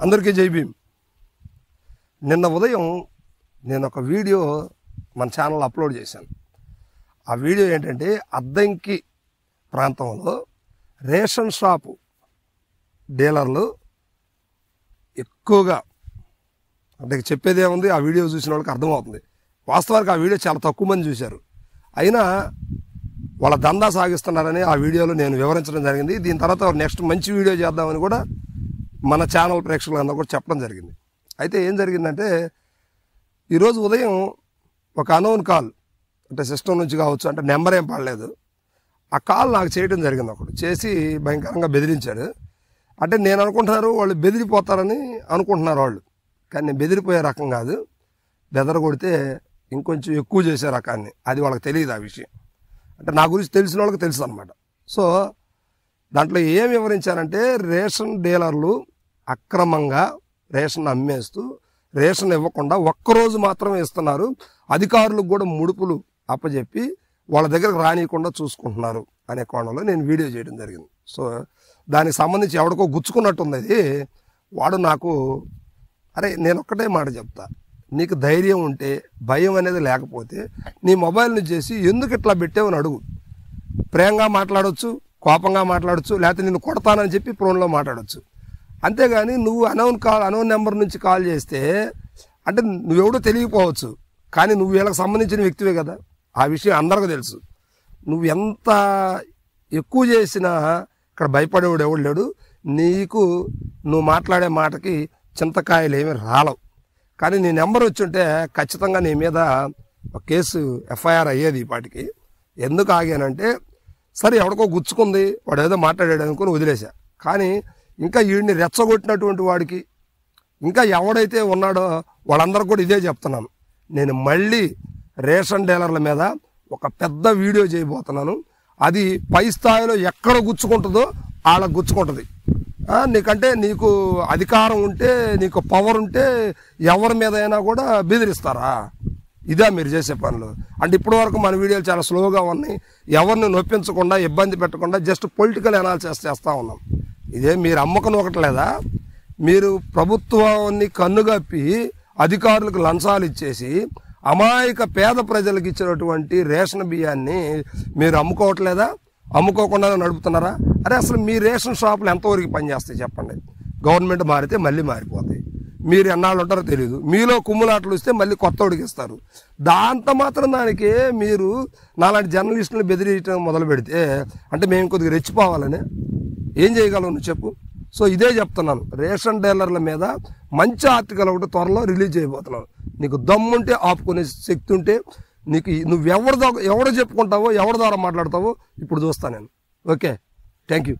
అందరికీ జై భీమ్. నిన్న ఉదయం నేను ఒక వీడియో మన ఛానల్ అప్లోడ్ చేశాను. ఆ వీడియో ఏంటంటే అద్దంకి ప్రాంతంలో రేషన్ షాపు డీలర్లు ఎక్కువగా, అంటే చెప్పేదే ఉంది, ఆ వీడియో చూసిన వాళ్ళకి అర్థమవుతుంది. వాస్తవానికి ఆ వీడియో చాలా తక్కువ మంది చూశారు, అయినా వాళ్ళ దందా సాగిస్తున్నారని ఆ వీడియోలో నేను వివరించడం జరిగింది. దీని తర్వాత నెక్స్ట్ మంచి వీడియో చేద్దామని కూడా మన ఛానల్ ప్రేక్షకులందరూ కూడా చెప్పడం జరిగింది. అయితే ఏం జరిగిందంటే ఈరోజు ఉదయం ఒక అనౌన్ కాల్, అంటే సిస్టమ్ నుంచి కావచ్చు, అంటే నెంబర్ ఏం పడలేదు, ఆ కాల్ నాకు చేయడం జరిగింది. ఒకడు చేసి భయంకరంగా బెదిరించాడు. అంటే నేను అనుకుంటున్నారు వాళ్ళు బెదిరిపోతారని అనుకుంటున్నారు వాళ్ళు, కానీ నేను బెదిరిపోయే రకం కాదు. బెదరగొడితే ఇంకొంచెం ఎక్కువ చేసే రకాన్ని, అది వాళ్ళకి తెలియదు. ఆ విషయం అంటే నా గురించి తెలిసిన వాళ్ళకి తెలుసు అనమాట. సో దాంట్లో ఏం వివరించారంటే రేషన్ డీలర్లు అక్రమంగా రేషన్ అమ్మేస్తూ రేషన్ ఇవ్వకుండా ఒక్కరోజు మాత్రమే ఇస్తున్నారు, అధికారులకు కూడా ముడుపులు అప్పచెప్పి వాళ్ళ దగ్గరకు రానియకుండా చూసుకుంటున్నారు అనే కోణంలో నేను వీడియో చేయడం జరిగింది. సో దానికి సంబంధించి ఎవడికో గుచ్చుకున్నట్టుంది అది. వాడు నాకు, అరే నేను ఒక్కటే మాట చెప్తా, నీకు ధైర్యం ఉంటే, భయం అనేది లేకపోతే నీ మొబైల్ని చేసి ఎందుకు ఇట్లా పెట్టావని అడుగు. ప్రేమగా మాట్లాడవచ్చు, కోపంగా మాట్లాడచ్చు, లేకపోతే నిన్ను కొడతానని చెప్పి ఫోన్లో మాట్లాడచ్చు. అంతేగాని నువ్వు అనౌన్ నెంబర్ నుంచి కాల్ చేస్తే, అంటే నువ్వెవడో తెలియకపోవచ్చు, కానీ నువ్వు వీళ్ళకి సంబంధించిన వ్యక్తివే కదా, ఆ విషయం అందరికీ తెలుసు. నువ్వు ఎంత ఎక్కువ చేసినా ఇక్కడ భయపడేవాడు ఎవడు లేడు. నీకు నువ్వు మాట్లాడే మాటకి చింతకాయలు ఏమీ రాలవు. కానీ నీ నెంబర్ వచ్చుంటే ఖచ్చితంగా నీ మీద ఒక కేసు ఎఫ్ఐఆర్ అయ్యేది ఈ పాటికి. ఎందుకు ఆగానంటే, సరే ఎవడికో గుచ్చుకుంది, వాడు ఏదో మాట్లాడాడు అనుకుని వదిలేశా. కానీ ఇంకా వీడిని రెచ్చగొట్టినటువంటి వాడికి, ఇంకా ఎవడైతే ఉన్నాడో వాళ్ళందరూ కూడా ఇదే చెప్తున్నాను. నేను మళ్ళీ రేషన్ డీలర్ల మీద ఒక పెద్ద వీడియో చేయబోతున్నాను. అది పై స్థాయిలో ఎక్కడ గుచ్చుకుంటుందో వాళ్ళకి గుచ్చుకుంటుంది. నీకంటే నీకు అధికారం ఉంటే, నీకు పవర్ ఉంటే ఎవరి మీద అయినా కూడా బెదిరిస్తారా? ఇదే మీరు చేసే పనులు. అంటే ఇప్పటి వరకు మన వీడియోలు చాలా స్లోగా ఉన్నాయి, ఎవరిని నొప్పించకుండా, ఇబ్బంది పెట్టకుండా జస్ట్ పొలిటికల్ అనాలిసిస్ చేస్తూ ఉన్నాం. ఇదే మీరు అమ్మకం ఒకట్లేదా? మీరు ప్రభుత్వాన్ని కన్నుగప్పి అధికారులకు లంచాలు ఇచ్చేసి అమాయక పేద ప్రజలకు ఇచ్చినటువంటి రేషన్ బియ్యాన్ని మీరు అమ్ముకోవట్లేదా? అమ్ముకోకుండా నడుపుతున్నారా? అరే అసలు మీ రేషన్ షాపులు ఎంతవరకు పనిచేస్తాయి చెప్పండి. గవర్నమెంట్ మారితే మళ్ళీ మారిపోతాయి. మీరు ఎన్నాళ్ళు ఉంటారో తెలియదు. మీలో కుమ్ములాటలు వస్తే మళ్ళీ కొత్త ఉడికిస్తారు. దాంతో మాత్రం దానికి మీరు నాలాంటి జర్నలిస్టులను బెదిరించడం మొదలు పెడితే, అంటే మేము కొద్దిగా రెచ్చిపోవాలని ఏం చేయగలవు నువ్వు చెప్పు. సో ఇదే చెప్తున్నాను, రేషన్ డీలర్ల మీద మంచి ఆర్టికల్ ఒకటి త్వరలో రిలీజ్ చేయబోతున్నాను. నీకు దమ్ముంటే, ఆపుకునే శక్తి ఉంటే, నీకు నువ్వు ఎవరు చెప్పుకుంటావో, ఎవరి ద్వారా మాట్లాడతావో ఇప్పుడు చూస్తాను నేను. Okay, thank you.